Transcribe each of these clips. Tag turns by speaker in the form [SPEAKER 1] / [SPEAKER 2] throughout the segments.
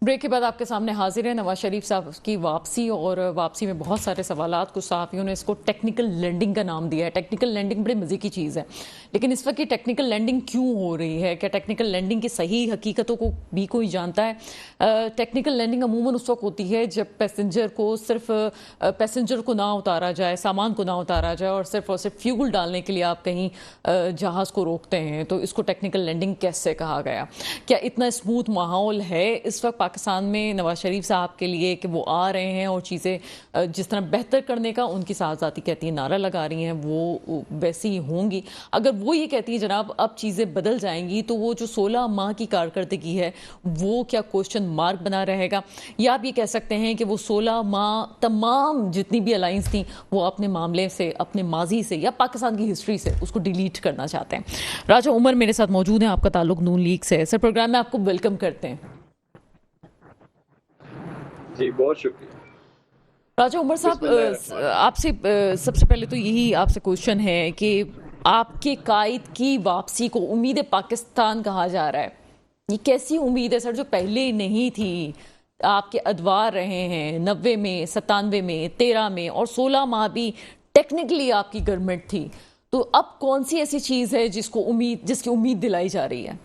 [SPEAKER 1] Break के बाद आपके सामने हाजिर है नवाज शरीफ साहब की वापसी, और वापसी में बहुत सारे सवालात। कुछ सहाफ़ियों ने इसको टेक्निकल लैंडिंग का नाम दिया है। टेक्निकल लैंडिंग बड़े मज़े की चीज़ है, लेकिन इस वक्त ये टेक्निकल लैंडिंग क्यों हो रही है? क्या टेक्निकल लैंडिंग की सही हकीकतों को भी कोई जानता है? टेक्निकल लैंडिंग अमूमन उस वक्त होती है जब पैसेंजर को सिर्फ पैसेंजर को ना उतारा जाए, सामान को ना उतारा जाए, और सिर्फ फ्यूल डालने के लिए आप कहीं जहाज़ को रोकते हैं। तो इसको टेक्निकल लैंडिंग कैसे कहा गया? क्या इतना स्मूथ माहौल है इस वक्त पाकिस्तान में नवाज शरीफ साहब के लिए कि वो आ रहे हैं और चीज़ें जिस तरह बेहतर करने का उनकी साहबजादी कहती है नारा लगा रही हैं, वो वैसी ही होंगी? अगर वो ये कहती है जनाब अब चीज़ें बदल जाएंगी, तो वो जो 16 माह की कारकर्दगी है वो क्या क्वेश्चन मार्क बना रहेगा? या आप ये कह सकते हैं कि वो 16 माह तमाम जितनी भी अलाइंस थी वो अपने मामले से, अपने माजी से या पाकिस्तान की हिस्ट्री से उसको डिलीट करना चाहते हैं? राजा उमर मेरे साथ मौजूद हैं, आपका ताल्लुक नून लीग से है। सर, प्रोग्राम में आपको वेलकम करते हैं।
[SPEAKER 2] जी बहुत शुक्रिया।
[SPEAKER 1] राजा उमर साहब, आपसे सबसे पहले तो यही आपसे क्वेश्चन है कि आपके कायद की वापसी को उम्मीद पाकिस्तान कहा जा रहा है। ये कैसी उम्मीद है सर जो पहले नहीं थी? आपके अदवार रहे हैं 90 में, 97 में, 13 में, और 16 माह भी टेक्निकली आपकी गवर्नमेंट थी। तो अब कौन सी ऐसी चीज है जिसकी उम्मीद दिलाई जा रही है?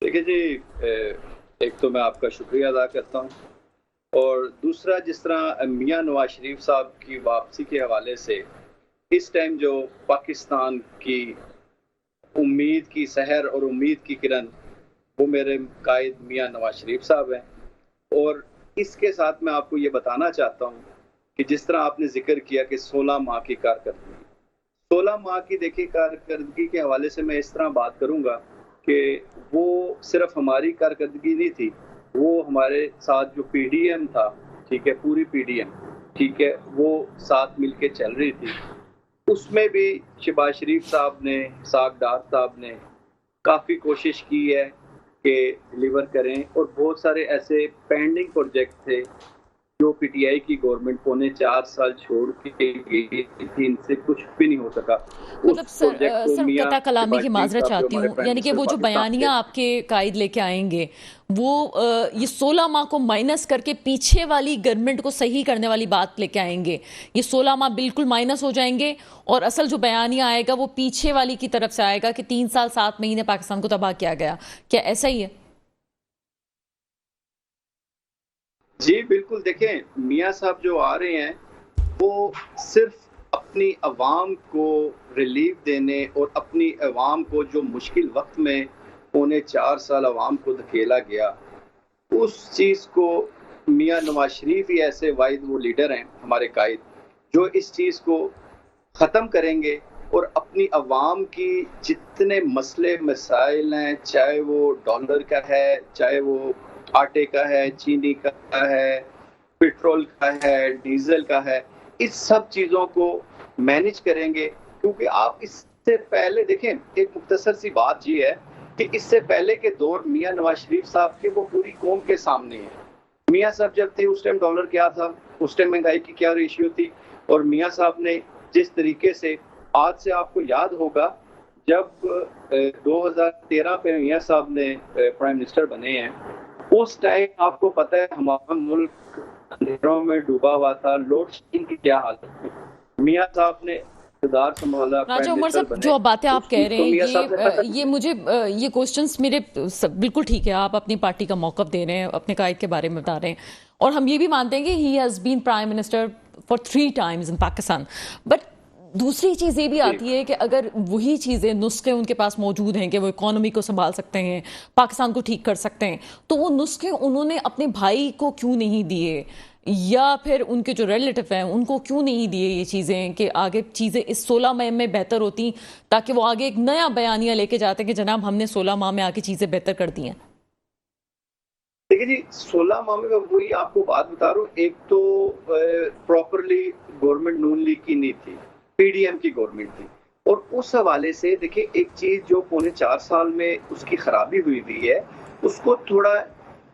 [SPEAKER 2] देखिए जी, एक तो मैं आपका शुक्रिया अदा करता हूँ, और दूसरा जिस तरह मियां नवाज शरीफ साहब की वापसी के हवाले से इस टाइम जो पाकिस्तान की उम्मीद की सहर और उम्मीद की किरण वो मेरे कायद मियां नवाज शरीफ साहब हैं। और इसके साथ मैं आपको ये बताना चाहता हूँ कि जिस तरह आपने जिक्र किया कि 16 माह की कारकर्दगी, 16 माह की देखिए कारकर्दगी के हवाले से मैं इस तरह बात करूँगा कि वो सिर्फ हमारी कारकर्दगी नहीं थी, वो हमारे साथ जो पीडीएम था, ठीक है, पूरी पीडीएम, ठीक है, वो साथ मिलके चल रही थी। उसमें भी शहबाज शरीफ साहब ने, इसाक डार साहब ने काफ़ी कोशिश की है कि डिलीवर करें, और बहुत सारे ऐसे पेंडिंग प्रोजेक्ट थे जो पीटीआई की गवर्नमेंट पौने 4 साल छोड़ के गई थी, इनसे कुछ भी नहीं हो सका।
[SPEAKER 1] मतलब सर कता कलामी की माजरत चाहती हूँ, यानी कि वो जो बयानियां आपके कायद लेके आएंगे वो ये 16 माह को माइनस करके पीछे वाली गवर्नमेंट को सही करने वाली बात लेके आएंगे। ये 16 माह बिल्कुल माइनस हो जाएंगे और असल जो बयानिया आएगा वो पीछे वाली की तरफ से आएगा कि 3 साल 7 महीने पाकिस्तान को तबाह किया गया। क्या ऐसा ही है?
[SPEAKER 2] जी बिल्कुल। देखें, मियाँ साहब जो आ रहे हैं वो सिर्फ अपनी अवाम को रिलीफ देने और अपनी अवाम को जो मुश्किल वक्त में पौने 4 साल अवाम को धकेला गया, उस चीज़ को मियाँ नवाज शरीफ ही ऐसे वाहिद वो लीडर हैं हमारे कायद जो इस चीज़ को ख़त्म करेंगे और अपनी अवाम की जितने मसले मसाइल हैं, चाहे वो डॉलर का है, चाहे वो आटे का है, चीनी का है, पेट्रोल का है, डीजल का है, इस सब चीज़ों को मैनेज करेंगे। क्योंकि आप इससे पहले देखें, एक मुख्तसर सी बात ये है कि इससे पहले के दौर मियाँ नवाज शरीफ साहब के वो पूरी कौम के सामने है। मियाँ साहब जब थे उस टाइम डॉलर क्या था, उस टाइम महंगाई की क्या रेशियो थी, और मियाँ साहब ने जिस तरीके से, आज से आपको याद होगा जब 2013 पे मियाँ साहब ने प्राइम मिनिस्टर बने हैं, उस टाइम आपको पता है हमारा मुल्क अंधेरों में डूबा हुआ था, लोड शेडिंग की क्या हालत थी। मियाँ साहब ने इक़्तिदार संभाला।
[SPEAKER 1] राजा उमर साहब, जो बातें आप कह रहे हैं ये मुझे ये क्वेश्चंस मेरे बिल्कुल ठीक है, आप अपनी पार्टी का मौक़िफ़ दे रहे हैं, अपने कायद के बारे में बता रहे हैं, और हम ये भी मानते हैं कि he has been prime minister for 3 times in Pakistan. But दूसरी चीज़ ये भी आती है कि अगर वही चीज़ें, नुस्खे उनके पास मौजूद हैं कि वो इकोनॉमी को संभाल सकते हैं, पाकिस्तान को ठीक कर सकते हैं, तो वो नुस्खे उन्होंने अपने भाई को क्यों नहीं दिए, या फिर उनके जो रिलेटिव हैं उनको क्यों नहीं दिए ये चीज़ें कि आगे चीज़ें इस 16 माह में बेहतर होती, ताकि वो आगे एक नया बयानिया लेके जाते कि जनाब हमने 16 माह में आके चीज़ें बेहतर कर दी हैं?
[SPEAKER 2] देखिए जी, 16 माह में वही आपको बात बता रहा हूँ। एक तो प्रॉपरली गवर्नमेंट नून लीग की नहीं थी, पीडीएम की गवर्नमेंट थी, और उस हवाले से देखिए एक चीज जो पौने 4 साल में उसकी खराबी हुई है, उसको थोड़ा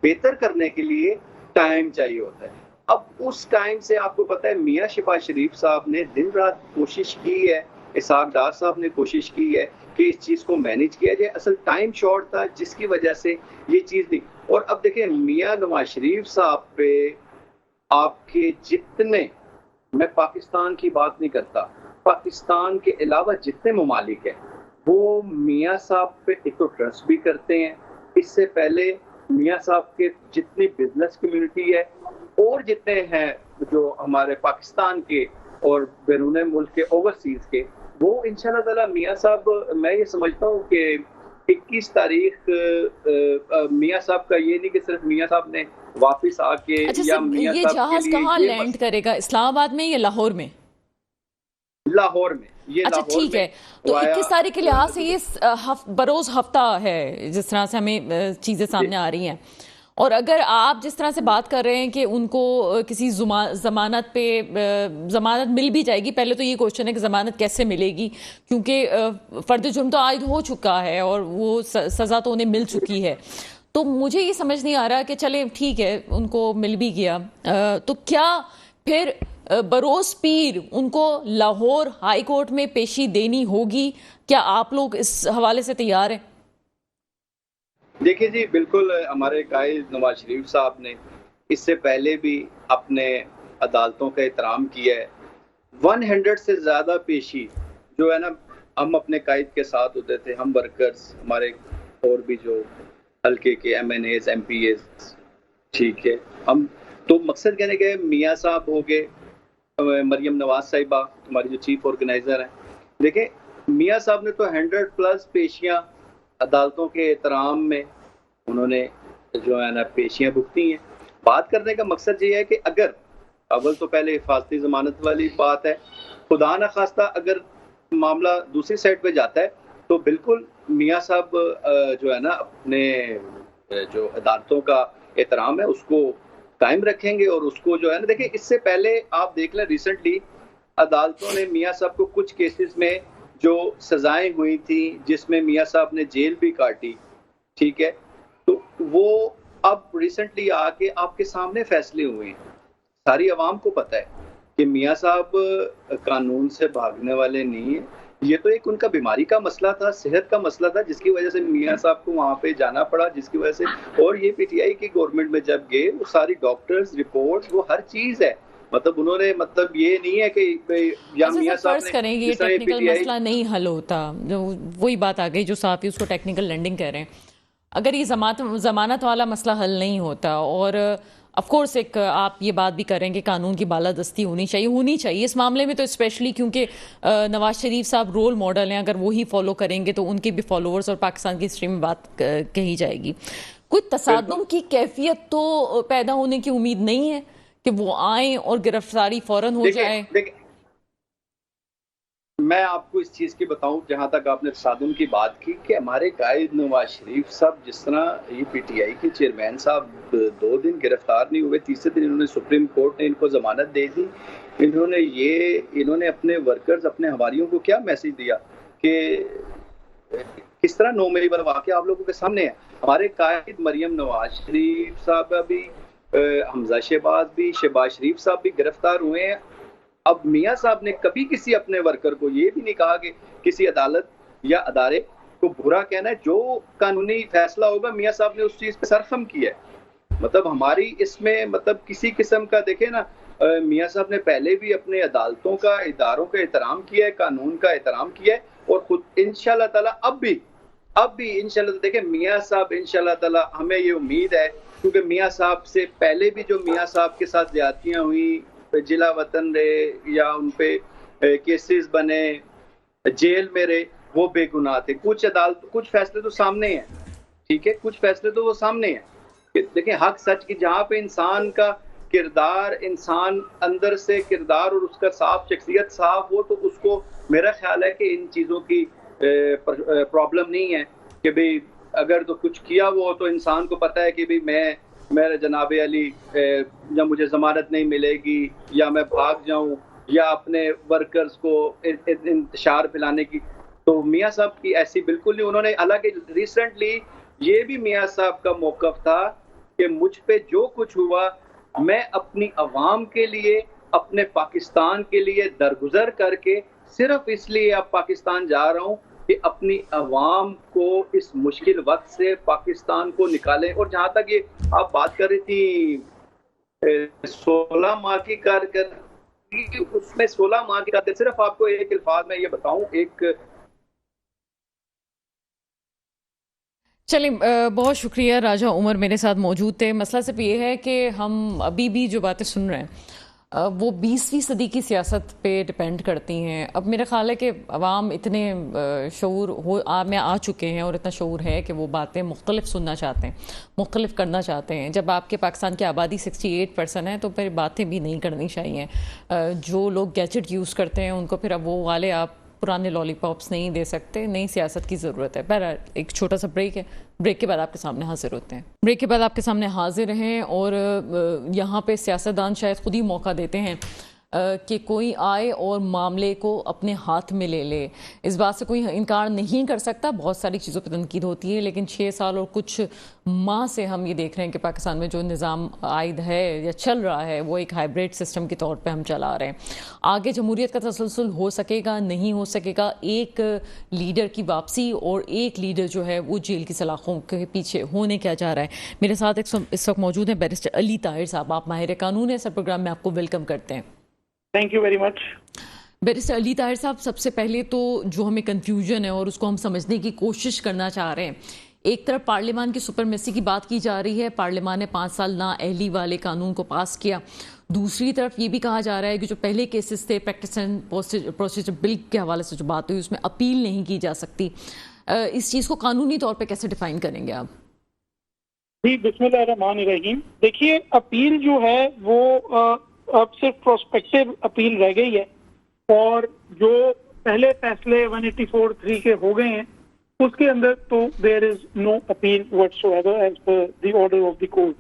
[SPEAKER 2] बेहतर करने के लिए टाइम चाहिए होता है। अब उस टाइम से आपको पता है मियाँ शहबाज शरीफ साहब ने दिन रात कोशिश की है, इसाक डार साहब ने कोशिश की है कि इस चीज को मैनेज किया जाए। असल टाइम शॉर्ट था जिसकी वजह से ये चीज नहीं। और अब देखिए मियाँ नवाज शरीफ साहब पे आपके जितने, मैं पाकिस्तान की बात नहीं करता, पाकिस्तान के अलावा जितने ममालिक हैं वो मियाँ साहब पे एक तो ट्रस्ट भी करते हैं। इससे पहले मियाँ साहब के जितनी बिजनेस कम्युनिटी है और जितने हैं जो हमारे पाकिस्तान के और बैरून मुल्क के ओवरसीज के, वो इंशाल्लाह ताला मियाँ साहब, मैं ये समझता हूँ कि 21 तारीख मियाँ साहब का ये नहीं कि सिर्फ मियाँ साहब ने वापस आके
[SPEAKER 1] अच्छा
[SPEAKER 2] या
[SPEAKER 1] सर,
[SPEAKER 2] मियाँ
[SPEAKER 1] ये
[SPEAKER 2] साहब
[SPEAKER 1] जहाज
[SPEAKER 2] के लिए
[SPEAKER 1] कहाँ
[SPEAKER 2] ये
[SPEAKER 1] लैंड करेगा, इस्लामाबाद में या लाहौर में?
[SPEAKER 2] लाहौर में, ये
[SPEAKER 1] अच्छा
[SPEAKER 2] लाहौर
[SPEAKER 1] ठीक
[SPEAKER 2] में
[SPEAKER 1] है। तो
[SPEAKER 2] वाया
[SPEAKER 1] 21 तारीख के लिहाज से ये बरोज हफ्ता है जिस तरह से हमें चीज़ें सामने आ रही हैं। और अगर आप जिस तरह से बात कर रहे हैं कि उनको किसी जमानत पे जमानत मिल भी जाएगी, पहले तो ये क्वेश्चन है कि जमानत कैसे मिलेगी, क्योंकि फर्द जुर्म तो आयद हो चुका है और वो सज़ा तो उन्हें मिल चुकी है। तो मुझे ये समझ नहीं आ रहा कि चले ठीक है उनको मिल भी गया, तो क्या फिर बरोज पीर उनको लाहौर हाई कोर्ट में पेशी देनी होगी? क्या आप लोग इस हवाले से तैयार हैं?
[SPEAKER 2] देखिए जी, बिल्कुल हमारे कायद नवाज शरीफ साहब ने इससे पहले भी अपने अदालतों का एहतराम किया है। 100 से ज़्यादा पेशी जो है ना, हम अपने कायद के साथ होते थे, हम वर्कर्स, हमारे और भी जो हल्के के MNAs MPAs, ठीक है, हम तो मकसद कहने के मियाँ साहब हो गए, मरियम नवाज साहिबा हमारी जो चीफ ऑर्गेनाइजर हैं। देखिए मियाँ साहब ने तो 100+ पेशियां अदालतों के एहतराम में उन्होंने जो है ना पेशियां भुगती हैं। बात करने का मकसद ये है कि अगर अव्वल तो पहले हिफाजती जमानत वाली बात है, खुदा न खास्ता अगर मामला दूसरी साइड पे जाता है तो बिल्कुल मियाँ साहब जो है ना अपने जो अदालतों का एहतराम है उसको कायम रखेंगे और उसको जो है ना, देखिए इससे पहले आप देख लें रिसेंटली अदालतों ने मियाँ साहब को कुछ केसेस में जो सजाएं हुई थी जिसमें मियाँ साहब ने जेल भी काटी, ठीक है, तो वो अब रिसेंटली आके आपके सामने फैसले हुए हैं। सारी आवाम को पता है कि मियाँ साहब कानून से भागने वाले नहीं है। ये तो एक उनका बीमारी का मसला था, सेहत का मसला था, जिसकी वजह से मियाँ साहब को वहाँ पे जाना पड़ा, जिसकी वजह से, और ये PTI की गवर्नमेंट में जब गए वो सारी डॉक्टर्स रिपोर्ट्स वो हर चीज है, मतलब उन्होंने, मतलब ये नहीं है कि या
[SPEAKER 1] अच्छा
[SPEAKER 2] मियाँ
[SPEAKER 1] सर,
[SPEAKER 2] साहब
[SPEAKER 1] फर्ज
[SPEAKER 2] ने
[SPEAKER 1] करें ये
[SPEAKER 2] जिस तरह
[SPEAKER 1] टेक्निकल
[SPEAKER 2] PTI
[SPEAKER 1] मसला नहीं हल होता, जो वही बात आ गई जो साहब उसको टेक्निकल लैंडिंग कह रहे हैं, अगर ये जमानत वाला मसला हल नहीं होता, और ऑफ कोर्स एक आप ये बात भी करेंगे कानून की बालादस्ती होनी चाहिए इस मामले में, तो स्पेशली क्योंकि नवाज शरीफ साहब रोल मॉडल हैं, अगर वो ही फॉलो करेंगे तो उनके भी फॉलोअर्स और पाकिस्तान की हिस्ट्री में बात कही जाएगी। कोई तसादुम की कैफियत तो पैदा होने की उम्मीद नहीं है कि वो आए और गिरफ्तारी फौरन हो जाए?
[SPEAKER 2] मैं आपको इस चीज़ की बताऊं, जहां तक आपने तसादुम की बात की, कि हमारे कायद नवाज शरीफ साहब, जिस तरह ये PTI के चेयरमैन साहब 2 दिन गिरफ्तार नहीं हुए, तीसरे दिन इन्होंने सुप्रीम कोर्ट ने इनको जमानत दे दी। इन्होंने अपने वर्कर्स, अपने हवारियों को क्या मैसेज दिया कि किस तरह 9 मई वाला वाक़या आप लोगों के सामने है। हमारे कायद मरियम नवाज शरीफ साहब भी, हमजा शहबाज भी, शहबाज शरीफ साहब भी गिरफ्तार हुए हैं। अब मियाँ साहब ने कभी किसी अपने वर्कर को ये भी नहीं कहा कि किसी अदालत या अदारे को बुरा कहना है। जो कानूनी फैसला होगा मियाँ साहब ने उस चीज़ पे सरखम किया है। मतलब हमारी इसमें, मतलब किसी किस्म का, देखे ना, मियाँ साहब ने पहले भी अपने अदालतों का, इदारों का एहतराम किया है, कानून का एहतराम किया है, और खुद इंशाल्लाह ताला अब भी इंशाल्लाह, देखें मियाँ साहब इंशाल्लाह ताला, हमें ये उम्मीद है, क्योंकि मियाँ साहब से पहले भी जो मियाँ साहब के साथ ज्यादतियाँ हुई, जिला वतन रहे या उन पे केसेस बने, जेल में रहे, वो बेगुनाह थे। कुछ फैसले तो सामने हैं, ठीक है, कुछ फैसले तो वो सामने हैं। देखिए हक सच की, जहाँ पे इंसान का किरदार, इंसान अंदर से किरदार और उसका साफ, शख्सियत साफ हो, तो उसको, मेरा ख्याल है कि इन चीज़ों की प्रॉब्लम नहीं है कि भाई अगर तो कुछ किया वो, तो इंसान को पता है कि भाई मेरे जनाब अली या मुझे ज़मानत नहीं मिलेगी, या मैं भाग जाऊं, या अपने वर्कर्स को इंतशार फैलाने की। तो मियाँ साहब की ऐसी बिल्कुल नहीं। उन्होंने, हालांकि रिसेंटली ये भी मियाँ साहब का मौक़िफ़ था कि मुझ पे जो कुछ हुआ, मैं अपनी अवाम के लिए, अपने पाकिस्तान के लिए दरगुजर करके सिर्फ इसलिए अब पाकिस्तान जा रहा हूँ कि अपनी अवाम को इस मुश्किल वक्त से पाकिस्तान को निकालें। और जहाँ तक ये आप बात कर रही थी 16 माह की कारकर्दगी, उसमें 16 माह की कारकर्दगी सिर्फ आपको एक अल्फाज में ये बताऊं, एक
[SPEAKER 1] चलिए, बहुत शुक्रिया। राजा उमर मेरे साथ मौजूद थे। मसला सिर्फ ये है कि हम अभी भी जो बातें सुन रहे हैं वो 20वीं सदी की सियासत पे डिपेंड करती हैं। अब मेरा ख्याल है कि अवाम इतने शऊर में आ चुके हैं और इतना शऊर है कि वो बातें मुख्तलिफ सुनना चाहते हैं, मुख्तलिफ करना चाहते हैं। जब आपके पाकिस्तान की आबादी 68% है तो फिर बातें भी नहीं करनी चाहिए। जो लोग गैजेट यूज़ करते हैं उनको फिर अब वो वाले आप पुराने लॉलीपॉप्स नहीं दे सकते। नई सियासत की ज़रूरत है। बहरहाल एक छोटा सा ब्रेक है, ब्रेक के बाद आपके सामने हाजिर होते हैं। ब्रेक के बाद आपके सामने हाजिर हैं और यहाँ पे सियासतदान शायद खुद ही मौका देते हैं कि कोई आए और मामले को अपने हाथ में ले ले। इस बात से कोई इनकार नहीं कर सकता। बहुत सारी चीज़ों पर तनकीद होती है, लेकिन 6 साल और कुछ माह से हम ये देख रहे हैं कि पाकिस्तान में जो निज़ाम आयद है या चल रहा है वो एक हाइब्रिड सिस्टम के तौर पे हम चला रहे हैं। आगे जमहूरियत का तसलसल हो सकेगा, नहीं हो सकेगा। एक लीडर की वापसी और एक लीडर जो है वो जेल की सलाखों के पीछे होने क्या जा रहा है। मेरे साथ इस वक्त मौजूद हैं बैरिस्टर अली ताहिर साहब। आप माहिर कानून है। सर, प्रोग्राम में आपको वेलकम करते हैं।
[SPEAKER 3] Thank you very much.
[SPEAKER 1] Barrister Ali Tahir साहब, सबसे पहले तो जो हमें कंफ्यूजन है और उसको हम समझने की कोशिश करना चाह रहे हैं, एक तरफ पार्लियामान की सुपरमेसी की बात की जा रही है, पार्लियामान ने 5 साल नाअहली वाले कानून को पास किया। दूसरी तरफ ये भी कहा जा रहा है कि जो पहले केसेस थे प्रैक्टिस एंड प्रोसीजर बिल के हवाले से जो बात हुई उसमें अपील नहीं की जा सकती। इस चीज़ को कानूनी तौर पर कैसे डिफाइन करेंगे आप?
[SPEAKER 3] जी, बिस्मिल्लाहिर्रहमानिर्रहीम। देखिए, अपील जो है वो अब सिर्फ प्रोस्पेक्टिव अपील रह गई है और जो पहले फैसले 184(3) के हो गए हैं उसके अंदर तो there is no appeal whatsoever as per the order of the court.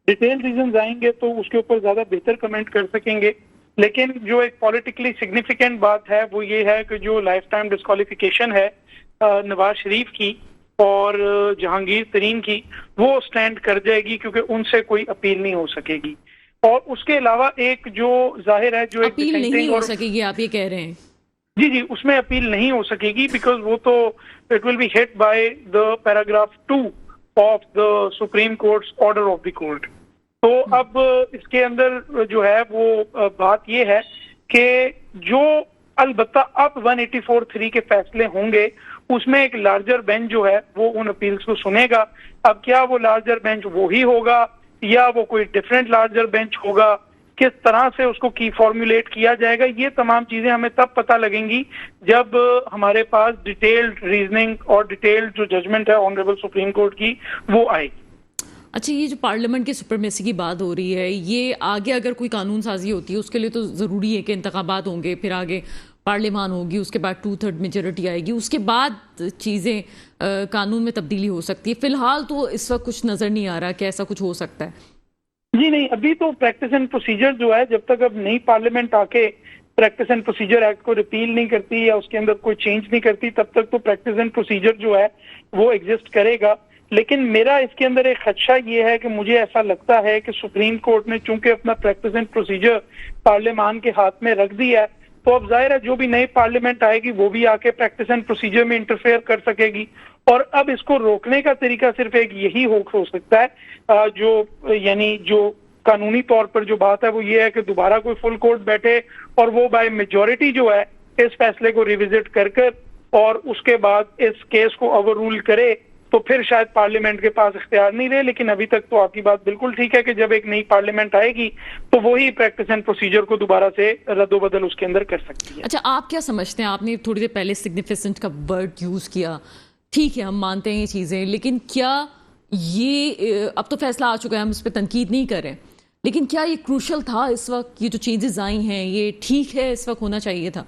[SPEAKER 3] Detail reasons आएंगे तो उसके ऊपर ज्यादा बेहतर कमेंट कर सकेंगे, लेकिन जो एक पॉलिटिकली सिग्निफिकेंट बात है वो ये है कि जो लाइफ टाइम डिस्क्वालिफिकेशन है नवाज शरीफ की और जहांगीर तरीन की, वो स्टैंड कर जाएगी क्योंकि उनसे कोई अपील नहीं हो सकेगी। और उसके अलावा एक जो जाहिर है जो
[SPEAKER 1] अपील नहीं हो सकेगी, आप ये कह रहे हैं?
[SPEAKER 3] जी जी, उसमें अपील नहीं हो सकेगी बिकॉज वो तो it will be hit by the paragraph 2 of the supreme courts order of the court. तो अब इसके अंदर जो है वो बात ये है कि जो अलबत्ता अब 184(3) के फैसले होंगे उसमें एक लार्जर बेंच जो है वो उन अपील्स को सुनेगा। अब क्या वो लार्जर बेंच वो ही होगा या वो कोई डिफरेंट लार्जर बेंच होगा, किस तरह से उसको की फॉर्मुलेट किया जाएगा, ये तमाम चीजें हमें तब पता लगेंगी जब हमारे पास डिटेल्ड रीजनिंग और डिटेल्ड जो जजमेंट है ऑनरेबल सुप्रीम कोर्ट की वो आएगी।
[SPEAKER 1] अच्छा, ये जो पार्लियामेंट की सुपरमेसी की बात हो रही है, ये आगे अगर कोई कानून साजी होती है उसके लिए तो ज़रूरी है कि इंतखाबात होंगे, फिर आगे पार्लियामान होगी, उसके बाद 2/3 मेजोरिटी आएगी, उसके बाद चीज़ें कानून में तब्दीली हो सकती है। फिलहाल तो इस वक्त कुछ नज़र नहीं आ रहा कि ऐसा कुछ हो सकता है।
[SPEAKER 3] जी नहीं, अभी तो प्रैक्टिस एंड प्रोसीजर जो है जब तक अब नई पार्लियामेंट आके प्रैक्टिस एंड प्रोसीजर एक्ट को रिपील नहीं करती या उसके अंदर कोई चेंज नहीं करती तब तक तो प्रैक्टिस एंड प्रोसीजर जो है वो एग्जिस्ट करेगा। लेकिन मेरा इसके अंदर एक खदशा ये है कि मुझे ऐसा लगता है कि सुप्रीम कोर्ट ने चूंकि अपना प्रैक्टिस एंड प्रोसीजर पार्लियामान के हाथ में रख दिया है तो अब जाहिर है जो भी नई पार्लियामेंट आएगी वो भी आके प्रैक्टिस एंड प्रोसीजर में इंटरफेयर कर सकेगी। और अब इसको रोकने का तरीका सिर्फ एक यही हो सकता है जो यानी जो कानूनी तौर पर जो बात है वो ये है कि दोबारा कोई फुल कोर्ट बैठे और वो बाय मेजॉरिटी जो है इस फैसले को रिविजिट कर और उसके बाद इस केस को ओवर रूल करे तो फिर शायद पार्लियामेंट के पास इख्तियार नहीं रहे। लेकिन अभी तक तो आपकी बात बिल्कुल ठीक है कि जब एक नई पार्लियामेंट आएगी तो वही प्रैक्टिस एंड प्रोसीजर को दोबारा से रद्दोबदल उसके अंदर कर सकती है।
[SPEAKER 1] अच्छा, आप क्या समझते हैं? आपने थोड़ी देर पहले सिग्निफिकेंट का वर्ड यूज़ किया, ठीक है हम मानते हैं ये चीज़ें, लेकिन क्या ये अब तो फैसला आ चुका है, हम इस पर तनकीद नहीं करें, लेकिन क्या ये क्रूशल था इस वक्त? ये जो चेंजेस आई हैं ये ठीक है, इस वक्त होना चाहिए था?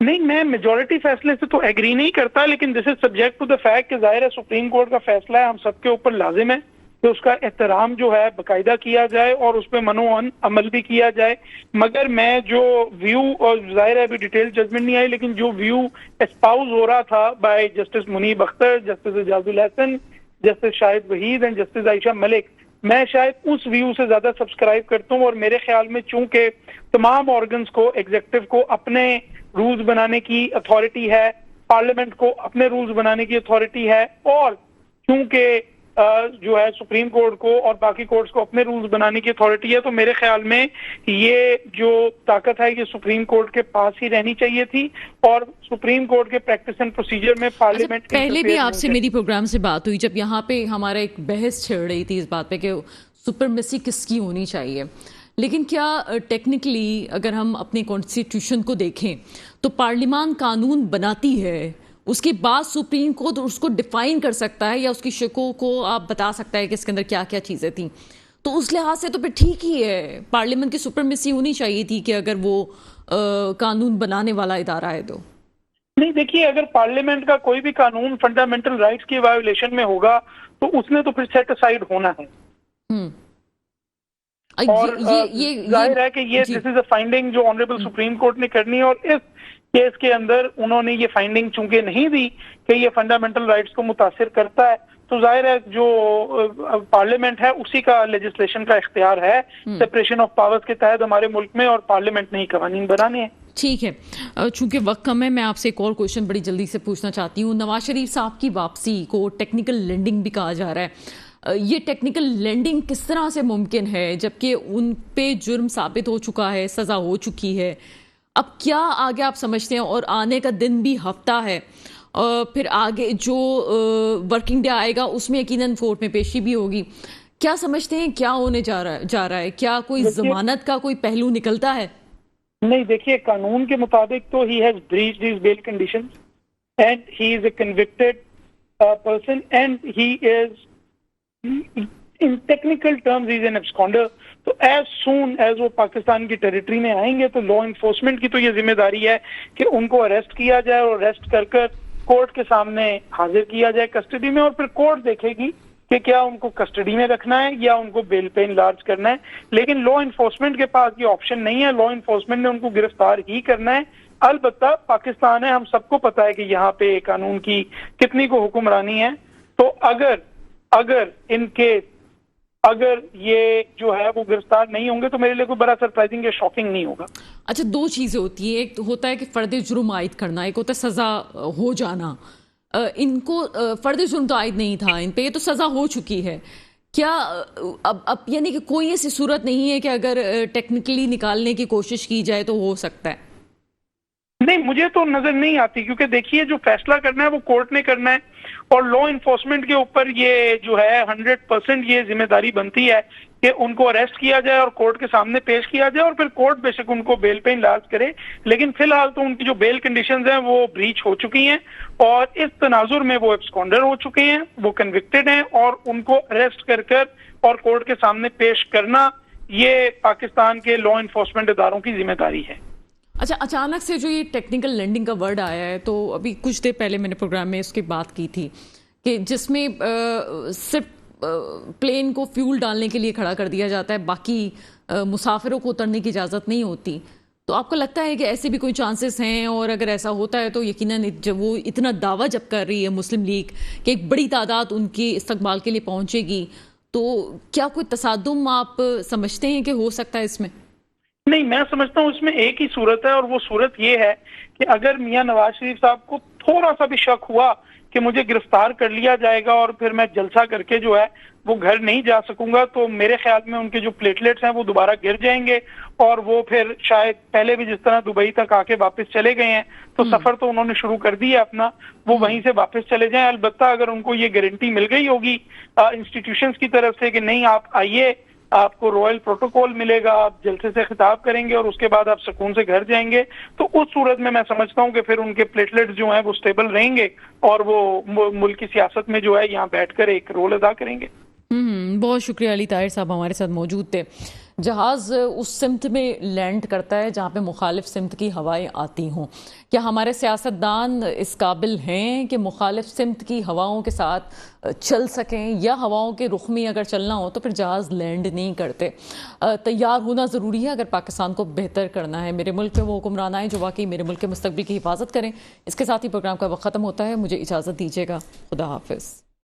[SPEAKER 3] नहीं, मैं मेजॉरिटी फैसले से तो एग्री नहीं करता, लेकिन this is subject to the fact कि जाहिर है सुप्रीम कोर्ट का फैसला है, हम सबके ऊपर लाजिम है कि उसका एहतराम जो है बाकायदा किया जाए और उस पर मनोअन अमल भी किया जाए। मगर मैं जो व्यू, और जाहिर है अभी डिटेल जजमेंट नहीं आई, लेकिन जो व्यू एस्पाउज हो रहा था by justice Munib Akhtar, justice Ijazul Hasan, justice Shahid Waheed and justice Ayesha Malik, मैं शायद उस व्यू से ज्यादा सब्सक्राइब करता हूँ। और मेरे ख्याल में चूंकि तमाम ऑर्गन्स को, एग्जीक्यूटिव को अपने रूल्स बनाने की अथॉरिटी है, पार्लियामेंट को अपने रूल्स बनाने की अथॉरिटी है, और क्योंकि जो है सुप्रीम कोर्ट को और बाकी कोर्ट्स को अपने रूल्स बनाने की अथॉरिटी है, तो मेरे ख्याल में ये जो ताकत है ये सुप्रीम कोर्ट के पास ही रहनी चाहिए थी, और सुप्रीम कोर्ट के प्रैक्टिस एंड प्रोसीजर में पार्लियामेंट
[SPEAKER 1] पहले भी आपसे मेरी प्रोग्राम से बात हुई जब यहाँ पे हमारा एक बहस छिड़ रही थी इस बात पे कि सुपरमेसी किसकी होनी चाहिए, लेकिन क्या टेक्निकली अगर हम अपने कॉन्स्टिट्यूशन को देखें तो पार्लियामान कानून बनाती है, उसके बाद सुप्रीम कोर्ट उसको डिफाइन कर सकता है या उसकी शिकों को आप बता सकता है कि इसके अंदर क्या क्या चीज़ें थी। तो उस लिहाज से तो फिर ठीक ही है, पार्लियामेंट की सुपरमेसी होनी चाहिए थी कि अगर वो कानून बनाने वाला इदारा है तो।
[SPEAKER 3] नहीं, देखिए, अगर पार्लियामेंट का कोई भी कानून फंडामेंटल राइट्स की वायोलेशन में होगा तो उसने तो फिर सेट असाइड होना है। और ये जाहिर है कि ये दिस इज अ फाइंडिंग जो ऑनरेबल सुप्रीम कोर्ट ने करनी है, और इस केस के अंदर उन्होंने ये फाइंडिंग चूंकि नहीं दी कि ये फंडामेंटल राइट्स को मुतासिर करता है, तो जाहिर है जो पार्लियामेंट है उसी का लेजिस्लेशन का इख्तियार है सेपरेशन ऑफ पावर्स के तहत हमारे मुल्क में, और पार्लियामेंट ने ही कवानीन बनाने हैं।
[SPEAKER 1] ठीक है, चूंकि वक्त कम है, मैं आपसे एक और क्वेश्चन बड़ी जल्दी से पूछना चाहती हूँ। नवाज शरीफ साहब की वापसी को टेक्निकल लेंडिंग भी कहा जा रहा है। ये टेक्निकल लेंडिंग किस तरह से मुमकिन है जबकि उन पे जुर्म साबित हो चुका है, सज़ा हो चुकी है? अब क्या आगे आप समझते हैं, और आने का दिन भी हफ्ता है, फिर आगे जो वर्किंग डे आएगा उसमें यकीनन कोर्ट में पेशी भी होगी, क्या समझते हैं क्या होने जा रहा है? क्या कोई जमानत का कोई पहलू निकलता है?
[SPEAKER 3] नहीं, देखिए, कानून के मुताबिक तो he has breached his bail conditions and he is a convicted person and he is in technical terms is an absconder. तो एज सून एज वो पाकिस्तान की टेरिटरी में आएंगे तो लॉ इन्फोर्समेंट की तो ये जिम्मेदारी है कि उनको अरेस्ट किया जाए, और अरेस्ट कर कर कोर्ट के सामने हाजिर किया जाए कस्टडी में, और फिर कोर्ट देखेगी कि क्या उनको कस्टडी में रखना है या उनको बेल पे इनलार्ज करना है। लेकिन लॉ इन्फोर्समेंट के पास ये ऑप्शन नहीं है, लॉ इन्फोर्समेंट ने उनको गिरफ्तार ही करना है। अलबत्ता पाकिस्तान है, हम सबको पता है कि यहाँ पे कानून की कितनी को हुक्मरानी है, तो अगर इनके अगर ये जो है वो गिरफ्तार नहीं होंगे तो मेरे लिए कोई बड़ा सरप्राइजिंग या शॉकिंग नहीं होगा।
[SPEAKER 1] अच्छा, दो चीजें होती है, एक तो होता है कि फर्द जुर्म आयद करना, एक होता है सजा हो जाना। इनको फर्द जुर्म तो आयद नहीं था इन पे, ये तो सजा हो चुकी है। क्या अब यानी कि कोई ऐसी सूरत नहीं है कि अगर टेक्निकली निकालने की कोशिश की जाए तो हो सकता है?
[SPEAKER 3] नहीं, मुझे तो नजर नहीं आती, क्योंकि देखिए जो फैसला करना है वो कोर्ट ने करना है, और लॉ इन्फोर्समेंट के ऊपर ये जो है 100% ये जिम्मेदारी बनती है कि उनको अरेस्ट किया जाए और कोर्ट के सामने पेश किया जाए, और फिर कोर्ट बेशक उनको बेल पे इनलाज करे। लेकिन फिलहाल तो उनकी जो बेल कंडीशंस हैं वो ब्रीच हो चुकी हैं, और इस तनाजुर में वो एब्सकॉन्डर हो चुके हैं, वो कन्विक्टेड हैं, और उनको अरेस्ट कर कर और कोर्ट के सामने पेश करना ये पाकिस्तान के लॉ इन्फोर्समेंट इदारों की जिम्मेदारी है।
[SPEAKER 1] अच्छा, अचानक से जो ये टेक्निकल लेंडिंग का वर्ड आया है, तो अभी कुछ देर पहले मैंने प्रोग्राम में इसकी बात की थी कि जिसमें सिर्फ प्लेन को फ्यूल डालने के लिए खड़ा कर दिया जाता है, बाकी मुसाफिरों को उतरने की इजाज़त नहीं होती। तो आपको लगता है कि ऐसे भी कोई चांसेस हैं, और अगर ऐसा होता है तो यकीनन जब वो इतना दावा जब कर रही है मुस्लिम लीग कि एक बड़ी तादाद उनके इस्तकबाल के लिए पहुंचेगी, तो क्या कोई तसादुम आप समझते हैं कि हो सकता है इसमें?
[SPEAKER 3] नहीं, मैं समझता हूँ इसमें एक ही सूरत है, और वो सूरत ये है कि अगर मियां नवाज शरीफ साहब को थोड़ा सा भी शक हुआ कि मुझे गिरफ्तार कर लिया जाएगा और फिर मैं जलसा करके जो है वो घर नहीं जा सकूंगा, तो मेरे ख्याल में उनके जो प्लेटलेट्स हैं वो दोबारा गिर जाएंगे, और वो फिर शायद पहले भी जिस तरह दुबई तक आके वापस चले गए हैं, तो सफर तो उन्होंने शुरू कर दिया अपना, वो वहीं से वापस चले जाएं। अलबत्ता अगर उनको ये गारंटी मिल गई होगी इंस्टीट्यूशंस की तरफ से कि नहीं, आप आइए, आपको रॉयल प्रोटोकॉल मिलेगा, आप जलसे से खिताब करेंगे और उसके बाद आप सुकून से घर जाएंगे, तो उस सूरत में मैं समझता हूं कि फिर उनके प्लेटलेट्स जो हैं वो स्टेबल रहेंगे, और वो मुल्क की सियासत में जो है यहाँ बैठकर एक रोल अदा करेंगे।
[SPEAKER 1] बहुत शुक्रिया अली ताहिर साहब हमारे साथ मौजूद थे। जहाज़ उस सिमत में लैंड करता है जहाँ पे मुखालिफ सिमत की हवाएं आती हों। क्या हमारे सियासतदान इस काबिल हैं कि मुखालिफ सिमत की हवाओं के साथ चल सकें, या हवाओं के रुख में अगर चलना हो तो फिर जहाज़ लैंड नहीं करते? तैयार होना ज़रूरी है अगर पाकिस्तान को बेहतर करना है। मेरे मुल्क में वो हुक्मरान आए जो वाकई मेरे मुल्क के मुस्तकबिल की हिफाजत करें। इसके साथ ही प्रोग्राम का वक्त ख़त्म होता है, मुझे इजाज़त दीजिएगा। खुदा हाफिज़।